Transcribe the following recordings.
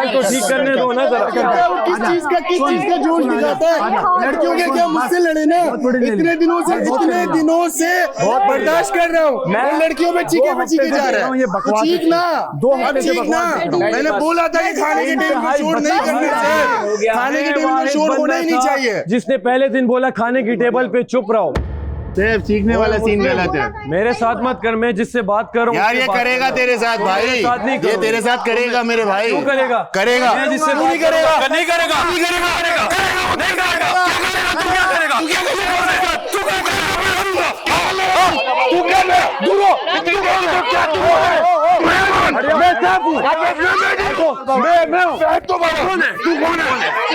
तो ठीक करने दो ना जरा। किस चीज का जोश दिखाता है? लड़कियों के क्या मुझसे लड़े ना? इतने दिनों से बर्दाश्त कर रहा हूँ। मैं लड़कियों में चीखे जा रहा है। चीख ना, अब चीख ना। मैंने बोला था कि खाने के टेबल पे शोर नहीं करना चाहिए। खाने के टेबल पे शोर होना ही नहीं चाहिए। जिसने पहले दिन बोला खाने की टेबल पे चुप रहो। सिर्फ चीखने वाला सीन गलत है। मेरे साथ मत कर, मैं जिससे बात कर रहा हूँ यार ये करेगा तेरे साथ भाई, ये तेरे साथ करेगा मेरे भाई। क्यों करेगा? करेगा मैं जिससे नहीं करेगा, नहीं करेगा, नहीं करेगा, नहीं करेगा। तू क्या करेगा? तू क्या करेगा? तू क्या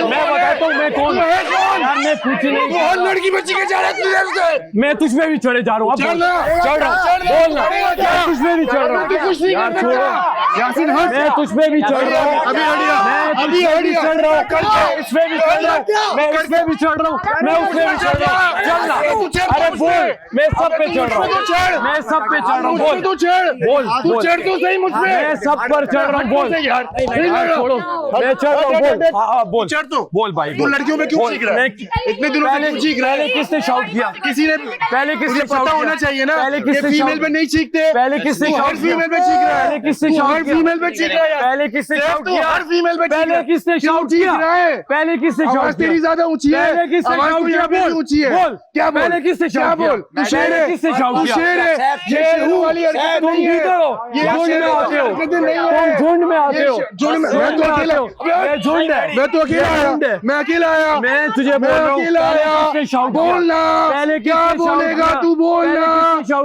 मैं बताता हूँ मैं कौन हूँ। मैं पूछी नहीं, लड़की बच्ची के जा रहा है। मैं तुझ में भी चढ़े जा रहा हूँ। चढ़ रहा बोलना, तुझ में भी चढ़ रहा हूँ। यार छोड़ो यासीन, मैं तुझ में भी चढ़ रहा हूँ। मैं चढ़ रहा हूँ, इसमें भी चढ़ रहा हूँ, मैं इसमें भी चढ़ रहा हूँ, मैं उसमें भी चढ़ रहा हूँ। चलना, अरे बोल, मैं सब पे चढ़ रहा हूँ, मैं सब पे चढ़ रहा हूँ। बोल तू चढ़, बोल तू चढ़ तो सही मुझ पे। मैं सब पर चढ़ रहा हूँ। बोल यार, छोड़ो, मैं चढ़ रहा हूँ। बोल चढ़ तो बोल भाई। तू लड़कियों में क्यों चीख रहा है? इतने दिनों से क्यों चीख रहा है? पहले किसने शाउट किया? किसी ने पहले किसने पता होना चाहिए ना। पहले ये किसने फीमेल पे नहीं चीखते। पहले किसने हर फीमेल पे चीख रहा है। पहले किसने तू शाउट हर किया? फीमेल पे चीख रहा है। पहले किसने शाउट किया? हर फीमेल पे पहले किसने शाउट चीख किया? रहा है? पहले किसने शाउट आवाज किया? तेरी ज्यादा ऊंची है। पहले किसने आवाज शाउट तो किया? यहाँ पे भी ऊंची है। बोल क्या बोल? पहले किसने क्या शाउट किया? बोल? तू शेर है, किसने शाउट तू किया? शेर है। शेर वाली हरकत तुम नहीं है। जीते हो, ये झुंड में आते हो, हरकतें नहीं है। तुम झुंड में आते हो। झुंड में मैं तो अकेला, मैं झुंड है, मैं तो अकेला आया, मैं अकेला आया, मैं तुझे बोल रहा हूँ। अकेला आया। किसने शाउट किया? बोलना, पहले क्या किसने शाउट बोलेगा किया? तू? बोलना,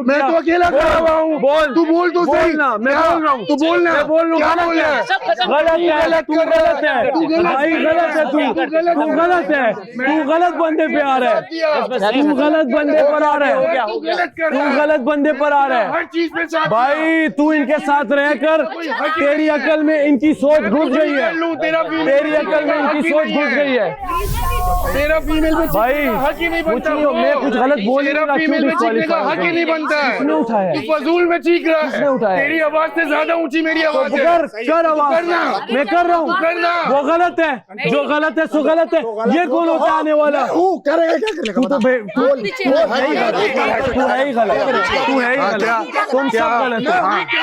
मैं तो अकेला खड़ा हुआ हूँ। बोल, तू बोल तो सही। बोलना, मैं बोल रहा हूँ। तू बोलना, मैं बोल रहा हूँ। क्या बोल रहा है? गलत है, तू गलत है, तू गलत भाई गलत है, तू गलत है, तू गलत बंदे पे आ रहा है, तू गलत बंदे पर आ रहा है, तू गलत बंदे पर आ रहा है। हर चीज पे साथ भाई तू इनके साथ रहकर तेरी अकल में इनकी सोच घुस गई है, तेरी अकल में इनकी सोच घुस गई है। तेरा फीमेल पे भाई हक ही नहीं कुछ बनता। नहीं हो, मैं कुछ गलत बोल नहीं तेरा रहा, फीमेल क्यों पे चीखने का हक ही नहीं बनता है। किसने उठाया? तू फजूल में चीख रहा किसने है। उठाया? तेरी आवाज से ज्यादा ऊंची मेरी आवाज है। कर आवाज, करना। मैं कर रहा हूँ, करना। वो गलत है, जो गलत है सो गलत है। ये कौन होता है आने वाला? करेगा क्या करेगा? तू तो तू है ही गलत, तू है ही गलत, तू है ही गलत, तुम सब गलत हो।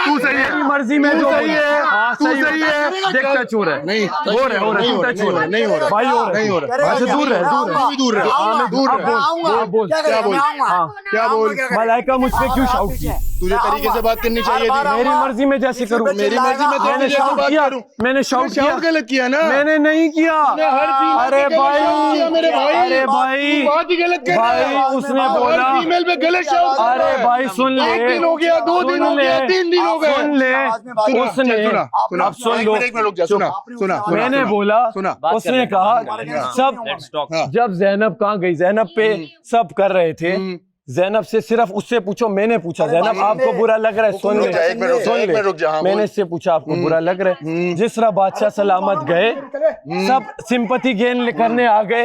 तू सही है, तेरी मर्जी में जो सही है, हाँ तू सही है। देख टच हो रहा है, नहीं हो रहा है, हो रहा है, टच हो रहा है, नहीं हो रहा भाई हो रहा है, नहीं हो रहा। अच्छा दूर रहे, दूर रहे, दूर रहे, दूर रहे। बोल क्या बोल? हाँ क्या बोल? मलाइका मुझ पे क्यों शाउट की? तुझे तरीके से बात करनी चाहिए थी। मेरी मर्जी में जैसे करूँ, मेरी मर्जी में मैंने जैसे शाउट बात किया, करूं। मैंने शाउट किया, गलत किया ना। मैंने नहीं किया। अरे भाई, मेरे भाई, अरे भाई, बात ही गलत कर रहा है। भाई उसने बोला, फीमेल पे गलत शाउट। अरे भाई सुन ले, 1 दिन हो गया, 2 दिन हो गया, 3 दिन हो गए। सुन ले, उसने अब सुन लो, सुना मैंने बोला, उसने कहा सब, जब जैनब कहाँ गई, जैनब पे सब कर रहे थे, जैनब से सिर्फ उससे पूछो, मैंने पूछा जैनब आपको बुरा लग रहा है? सुन ले, सुन ले, मैंने इससे पूछा आपको बुरा लग रहा है? जिस तरह बादशाह सलामत गए, सब सिंपैथी गेन करने आ गए।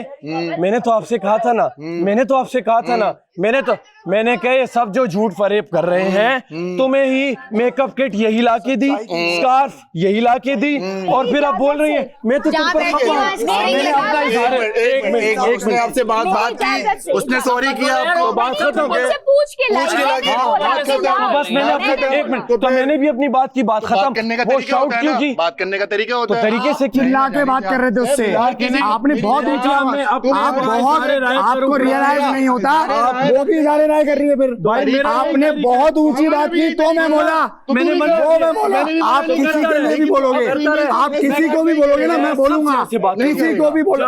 मैंने तो आपसे कहा था ना, मैंने तो आपसे कहा था ना, मैंने कहा सब जो झूठ फरेब कर रहे हैं, तुम्हें ही मेकअप किट यही ला के दी, स्कार्फ यही ला के दी, और फिर आप बोल रही हैं मैं तो तुम पर खपा हूं। मैंने अपना इजहार, एक मिनट आपसे बात की, उसने सॉरी किया आपको, बात खत्म, पूछ के बस मैंने अपने, एक मिनट, तो मैंने भी अपनी बात की, बात खत्म। वो शाउट क्यों की? बात करने का तरीका होता तो है। तरीके से चिल्ला के बात कर रहे थे उससे, आपने बहुत ऊंची आवाज, आपको रियलाइज नहीं होता, वो भी इशारे राय कर रही है। फिर आपने बहुत ऊंची बात की तो मैं बोला, मैंने बोला आप किसी के लिए भी बोलोगे, आप किसी को भी बोलोगे ना, मैं बोलूंगा, किसी को भी बोलो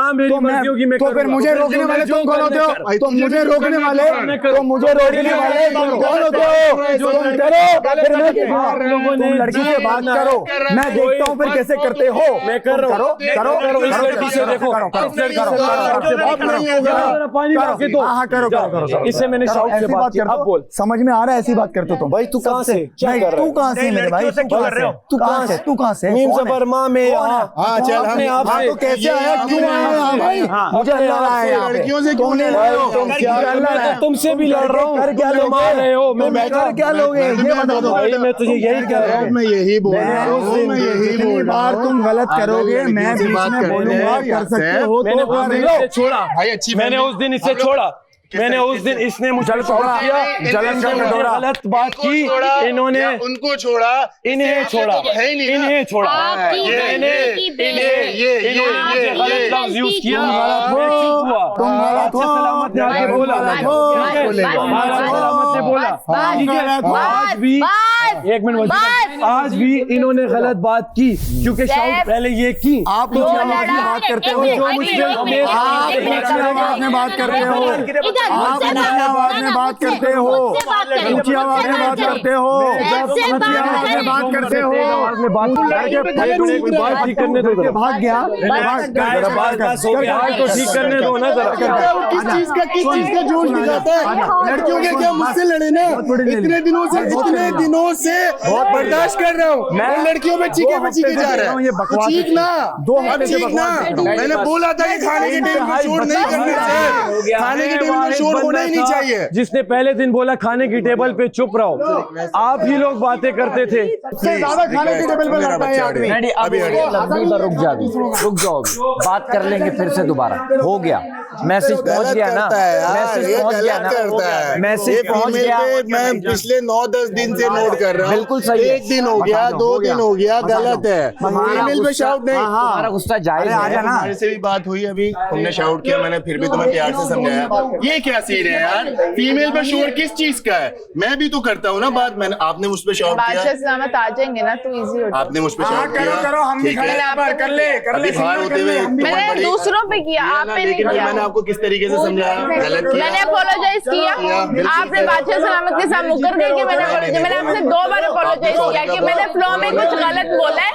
तो फिर मुझे रोकने वाले तुम कौन होते हो? तो मुझे रोकने वाले, तो मुझे रोकने वाले तुम कौन होते हो? तुम करो, फिर मैं तुम लड़की से बात करो, मैं देखता हूँ फिर कैसे करते हो। मैं कर रहा हूँ, करो करो, इस लड़की से देखो, करो करो, पानी हाँ करो करो, इससे मैंने शाउट से ऐसी बात बात की। करते अब हो, बोल समझ में आ रहा है, ऐसी बात करते हो तुम। भाई तू कहाँ से क्या कर रहा तू कहाँ से मेरे भाई, तू कहाँ से, तू कहाँ से, तू कहाँ से, मीम कौन है? जबर माँ में यहाँ हाँ चल हम अपने आप हाँ से तो कैसे आया, क्यों आया यहाँ भाई, मुझे लग रहा है यहाँ पे। लड़कियों से क्यों तुमने लड़ रहे हो? तुम क्या कर रहा है, तुमसे भी लड़ रहा हूँ, कर क्या तुम लोगे, मार रहे हो, मैं तुम बैठा कर क्या लोगे, ये बता दो भाई। मैं तुझे यही कह रहा हूँ, मैं यही बोल रहा हूँ, मैं यही जितनी बोल रहा बार हूँ। तुम गलत करोगे मैं बीच में बोलूंगा, कर सकते हो मैंने तो उस दिन कर। इसे छोड़ा, भाई अच्छी मैंने उस दिन इसे छोड़ा, मैंने उस दिन इसने मुझे छोड़ा किया, जलन का कटोरा। गलत बात की, इन्होंने उनको छोड़ा, इन्हें छोड़ा, है ही नहीं ना। इन्हें छोड़ा, आपकी बेटी की इन्होंने गलत लफ्ज यूज किया, तुम मैं चुप हुआ। तुम गलत हो, सलामत ने आके बोला, तुम ठीक है? सलामत ने बोला, ठीक है? आज भी एक मिनट, आज भी इन्होंने गलत बात की, क्योंकि शाउट पहले ये की। आप ऊंची आवाज में बात करते हो, जो मुश्किल आप ऊंची आवाज में बात करते हो, आप ऊंची आवाज में बात करते हो, ऊंची आवाज में बात करते हो, ऊंची आवाज में बात करते हो, आवाज में बात बात ठीक करने दो जरा। भाग गया, बात तो ठीक करने दो ना जरा। वो किस चीज का जोश दिखाता है? लड़कियों के क्या मुझसे लड़े ना, इतने दिनों से बर्दाश्त कर रहा हूँ, मैं लड़कियों में चीखे जा रहा है, चीख ना, अब चीख ना। मैंने बोला था कि खाने के टेबल पे शोर नहीं करना चाहिए, खाने के टेबल पे शोर होना ही नहीं चाहिए। जिसने पहले दिन बोला खाने की टेबल पे चुप रहो, आप ही लोग बातें करते थे। सबसे ज्यादा खाने के टेबल पे लड़ता है आदमी। रुक जाओ, बात कर लेंगे फिर से दोबारा। हो गया, मैसेज पहुंच गया ना, मैसेज पहुंच गया ना, मैसेज पहुंच गया। मैं पिछले 9-10 दिन से नोट कर रहा हूँ, बिल्कुल सही है। 1 दिन हो गया, 2 दिन हो गया, गलत है। फीमेल पे शाउट नहीं। हमारा गुस्सा जायज है। हमारे से भी बात हुई अभी, तुमने शाउट किया, मैंने फिर भी तुम्हें प्यार से समझाया। ये क्या सीन है यार, फीमेल पे शोर किस चीज का है? मैं भी तो करता हूँ ना बात, मैंने आपने मुझ पे शाउट किया, बादशाह सलामत आ जाएंगे ना तो इजी हो आपने मुझ पे शाउट किया, ठीक है? कर ले अभी बाहर होते हुए मैंने दूसरों पे किया, आप पे नहीं लेकिन किया। मैंने आपको किस तरीके से समझाया? गलत किया। मैंने अपोलोजाइज किया, आपने बादशाह सलामत के साथ मुकर गए कि मैंने apologize- मैंने आपसे 2 बार अपोलोजाइज किया कि मैंने फ्लो में कुछ गलत बोला है,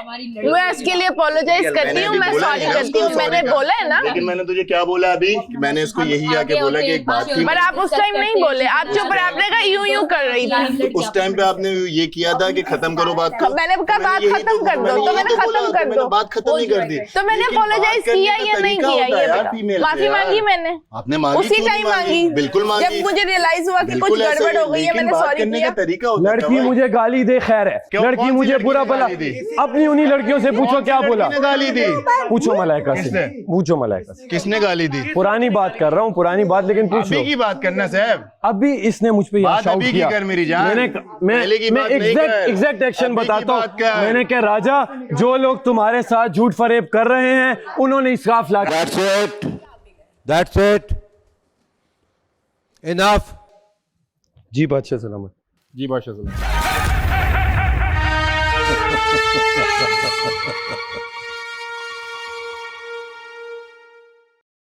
मैं उसके लिए अपोलोजाइज करती हूँ, मैं सॉरी करती हूँ, मैंने बोला है ना। लेकिन मैंने तुझे क्या बोला अभी? मैंने इसको यही आके बोला कि एक बात थी, पर आप उस टाइम नहीं बोले, आप चुप रहे, आपने कहा यूं कर रही थी। उस टाइम पे आपने ये किया था कि खत्म करो बात को। मैंने कहा बात यही खत्म कर दो, तो मैंने बोला, खत्म कर मैंने दो, बात खत्म नहीं कर दी। तो मैंने लेकिन बात अपोलोजाइज करने किया का या नहीं तरीका किया होता है ये यार बता। फीमेल से माफी यार। मांगी मैंने, आपने मांगी, उसी क्यों नहीं टाइम मांगी, बिल्कुल मांगी। जब मुझे रियलाइज हुआ कि कुछ बिल्कुल ऐसे गड़बड़ हो गई है, लेकिन मैंने बात सॉरी करने किया। का तरीका होता है। लड़की मुझे गाली दे खैर है, क्यों? लड़की कौन सी मुझे लड़की बुरा ने भला, गाली दी? अपनी उन्हीं लड़कियों से पूछो क्या बोला, किसने गाली दी? पूछो मलाइका से, किसने? पूछो मलाइका से। किसने गाली दी? पुरानी बात कर रहा हूँ, पुरानी बात, लेकिन पूछ लो। अभी की बात करना साहब, अभी इसने मुझ पे बात शाउट अभी की किया, कर मेरी जान। पहले की मैं बात नहीं कर। एग्जैक्ट एक्शन अभी की बताता बात हूँ। कर। मैंने कहा राजा, जो लोग तुम्हारे साथ झूठ फरेब कर रहे हैं उन्होंने इसराफ ला That's it. Enough. जी बादशाह सलामत। जी बादशाह